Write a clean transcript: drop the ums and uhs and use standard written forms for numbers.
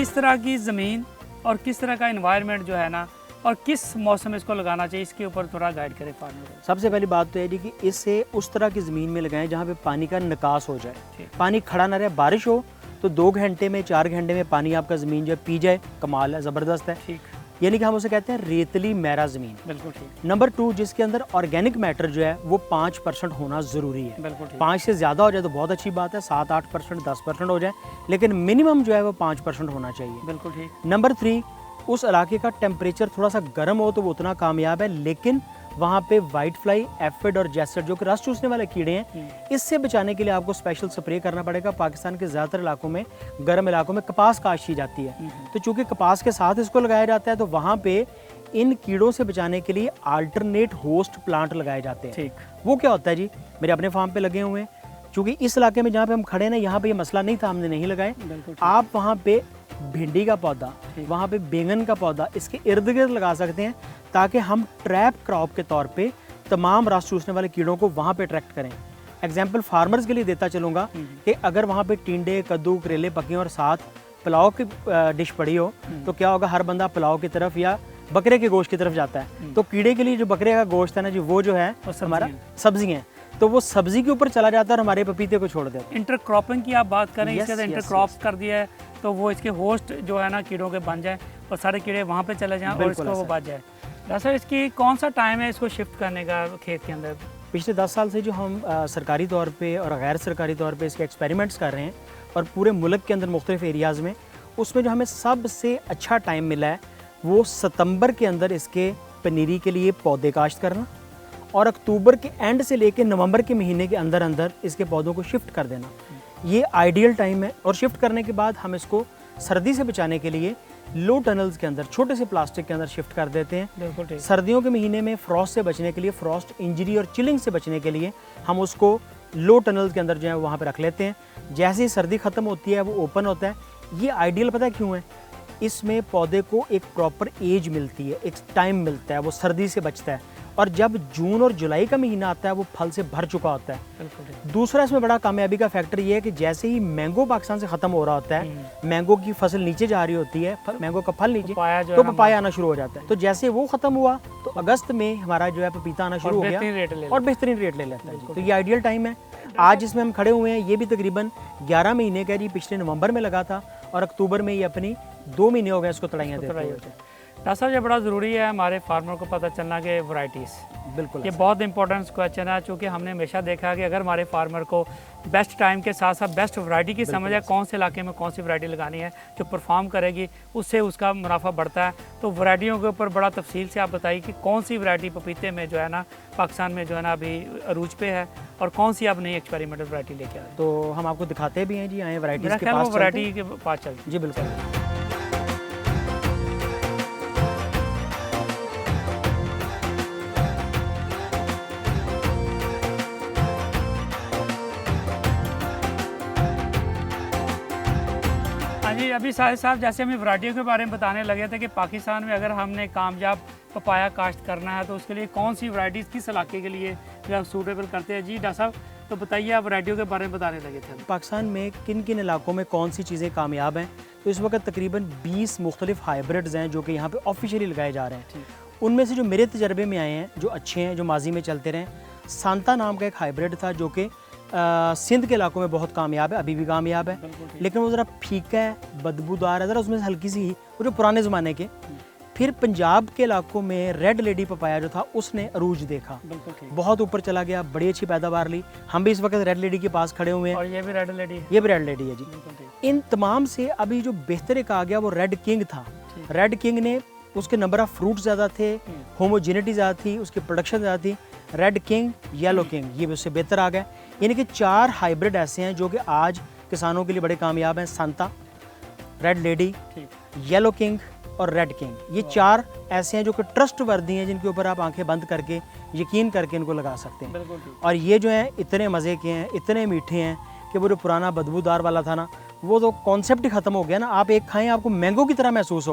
किस तरह की ज़मीन और किस तरह का इन्वायरमेंट जो है ना, और किस मौसम में इसको लगाना चाहिए, इसके ऊपर थोड़ा गाइड करें फार्मर को। सबसे पहली बात तो है जी कि इसे उस तरह की ज़मीन में लगाएं जहाँ पे पानी का निकास हो जाए, ठीक। पानी खड़ा ना रहे। बारिश हो तो 2 घंटे में 4 घंटे में पानी आपका ज़मीन जो पी जाए, कमाल है, ज़बरदस्त है। ठीक, यानी कि हम उसे कहते हैं रेतली मैरा ज़मीन। बिल्कुल ठीक, नंबर 2, जिसके अंदर ऑर्गेनिक मैटर जो है वो 5% होना ज़रूरी है। बिल्कुल ठीक। 5 से ज़्यादा हो जाए तो बहुत अच्छी बात है, 7-8%, 10% हो जाए, लेकिन मिनिमम जो है वो 5% होना चाहिए। बिल्कुल ठीक, नंबर 3, उस इलाके का टेम्परेचर थोड़ा सा गर्म हो तो वो उतना कामयाब है, लेकिन वहाँ पे वाइट फ्लाई, एफिड और जैसर जो कि रस चूसने वाले कीड़े हैं, इससे बचाने के लिए आपको स्पेशल स्प्रे करना पड़ेगा। पाकिस्तान के ज़्यादातर इलाकों में, गर्म इलाकों में कपास काश्त की जाती है, तो चूँकि कपास के साथ इसको लगाया जाता है तो वहाँ पे इन कीड़ों से बचाने के लिए अल्टरनेट होस्ट प्लांट लगाए जाते हैं। ठीक, वो क्या होता है जी, मेरे अपने फार्म पे लगे हुए हैं, क्योंकि इस इलाके में जहाँ पे हम खड़े हैं ना, यहाँ पे ये मसला नहीं था, हमने नहीं लगाए। बिल्कुल ठीक। आप वहाँ पे भिंडी का पौधा, वहाँ पे बैंगन का पौधा इसके इर्द गिर्द लगा सकते हैं, ताकि हम ट्रैप क्रॉप के तौर पे तमाम रस चूसने वाले कीड़ों को वहाँ पे अट्रैक्ट करें। एग्जाम्पल फार्मर्स के लिए देता चलूँगा कि अगर वहाँ पे टिंडे, कद्दू, करेले पके और साथ पुलाव की डिश पड़ी हो, तो क्या होगा, हर बंदा पुलाव की तरफ या बकरे के गोश्त की तरफ जाता है। तो कीड़े के लिए जो बकरे का गोश्त है ना जी, वो जो है हमारा सब्जी है, तो वो सब्जी के ऊपर चला जाता है और हमारे पपीते को छोड़ देता है। इंटरक्रॉपिंग की आप बात करें, Yes, इसके अंदर yes, इंटरक्रॉप yes. कर दिया है तो वो इसके होस्ट जो है ना कीड़ों के बन जाए और सारे कीड़े वहाँ पे चले जाएं और बिल्कुल इसको वो ऐसा बच जाए। दरअसल इसकी कौन सा टाइम है इसको शिफ्ट करने का खेत के अंदर? पिछले 10 साल से जो हम सरकारी तौर पे और गैर सरकारी तौर पे इसके एक्सपेरिमेंट्स कर रहे हैं और पूरे मुल्क के अंदर मुख्तलिफ एरियाज़ में, उसमें जो हमें सबसे अच्छा टाइम मिला है वो सितंबर के अंदर इसके पनीरी के लिए पौधे काश्त करना और अक्टूबर के एंड से लेकर नवंबर के महीने के अंदर अंदर इसके पौधों को शिफ्ट कर देना। ये आइडियल टाइम है। और शिफ्ट करने के बाद हम इसको सर्दी से बचाने के लिए लो टनल्स के अंदर, छोटे से प्लास्टिक के अंदर शिफ्ट कर देते हैं। बिल्कुल ठीक, सर्दियों के महीने में फ्रॉस्ट से बचने के लिए, फ्रॉस्ट इंजरी और चिलिंग से बचने के लिए हम उसको लो टनल्स के अंदर जो है वहाँ पे रख लेते हैं। जैसे ही सर्दी ख़त्म होती है वो ओपन होता है। ये आइडियल पता है क्यों है? इसमें पौधे को एक प्रॉपर एज मिलती है, एक टाइम मिलता है, वो सर्दी से बचता है। और जब जून और जुलाई का महीना आता है वो फल से भर चुका होता है। बिल्कुल ठीक, दूसरा इसमें बड़ा कामयाबी का फैक्टर ये है कि जैसे ही मैंगो पाकिस्तान से ख़त्म हो रहा होता है, मैंगो की फसल नीचे जा रही होती है, मैंगो का फल नीचे, पपाया जो तो है ना पपाया आना शुरू हो जाता है। तो जैसे वो ख़त्म हुआ तो अगस्त में हमारा जो है पपीता आना शुरू हो गया बेहतरीन रेट ले और बेहतरीन रेट ले लेता है। तो ये आइडियल टाइम है। आज जिसमें हम खड़े हुए हैं ये भी तकरीबन 11 महीने का जी, पिछले नवंबर में लगा था और अक्टूबर में ये अपनी 2 महीने हो गए इसको तड़ाइयाँ देते हुए। डॉक्टर साहब ये बड़ा ज़रूरी है हमारे फार्मर को पता चलना कि वैरायटीज़, बिल्कुल ये बहुत इंपॉर्टेंट क्वेश्चन है, चूँकि हमने हमेशा देखा है कि अगर हमारे फार्मर को बेस्ट टाइम के साथ साथ बेस्ट वैरायटी की समझ है, कौन से इलाके में कौन सी वैरायटी लगानी है जो परफॉर्म करेगी, उससे उसका मुनाफा बढ़ता है। तो वैरायटियों के ऊपर बड़ा तफसील से आप बताइए कि कौन सी वैरायटी पपीते में जो है ना पाकिस्तान में जो है ना अभी अरूज पे है और कौन सी आप नई एक्सपेरिमेंटल वैरायटी लेके आए। तो हम आपको दिखाते भी हैं जी, आए वैरायटीज़ मेरा के ख्याल पास वो चलते हैं। वैरायटी के पास चलते हैं। जी बिल्कुल। हाँ जी, अभी साहिद साहब जैसे हमें वैरायटियों के बारे में बताने लगे थे कि पाकिस्तान में अगर हमने कामयाब पपाया काश्त करना है तो उसके लिए कौन सी वैरायटीज़ किस इलाके के लिए जो आप सूटेबल करते हैं। जी डॉक्टर साहब, तो बताइए, आप वैरायटियों के बारे में बताने लगे थे। पाकिस्तान में किन किन इलाकों में कौन सी चीज़ें कामयाब हैं, तो इस वक्त तकरीबन 20 मुख्तलिफ हाइब्रिड्स हैं जो कि यहाँ पे ऑफिशियली लगाए जा रहे हैं। उनमें से जो मेरे तजर्बे में आए हैं, जो अच्छे हैं, जो माजी में चलते रहे, सांता नाम का एक हाइब्रिड था जो कि सिंध के इलाकों में बहुत कामयाब है, अभी भी कामयाब है, लेकिन वो ज़रा फीका है, बदबूदार है, ज़रा उसमें से हल्की सी, वो जो पुराने ज़माने के। फिर पंजाब के इलाकों में रेड लेडी पपाया जो था उसने अरूज देखा, बहुत ऊपर चला गया, बड़ी अच्छी पैदावार ली। हम भी इस वक्त रेड लेडी के पास खड़े हुए हैं और ये भी रेड लेडी है। ये भी रेड लेडी है जी। इन तमाम से अभी जो बेहतर एक आ गया वो रेड किंग था। रेड किंग ने, उसके नंबर ऑफ फ्रूट ज़्यादा थे, होमोजेनिटी ज़्यादा थी, उसकी प्रोडक्शन ज़्यादा थी। रेड किंग, येलो किंग, ये भी उससे बेहतर आ गया। यानी कि 4 हाइब्रिड ऐसे हैं जो कि आज किसानों के लिए बड़े कामयाब हैं। Santa, red lady, yellow king और रेड किंग, ये 4 ऐसे हैं जो कि ट्रस्ट वर्दी हैं, जिनके ऊपर आप आंखें बंद करके यकीन करके इनको लगा सकते हैं। और ये जो हैं इतने मज़े के हैं, इतने मीठे हैं कि वो जो पुराना बदबूदार वाला था ना, वो तो कॉन्सेप्ट ही ख़त्म हो गया ना। आप एक खाएं आपको मैंगो की तरह महसूस होगा।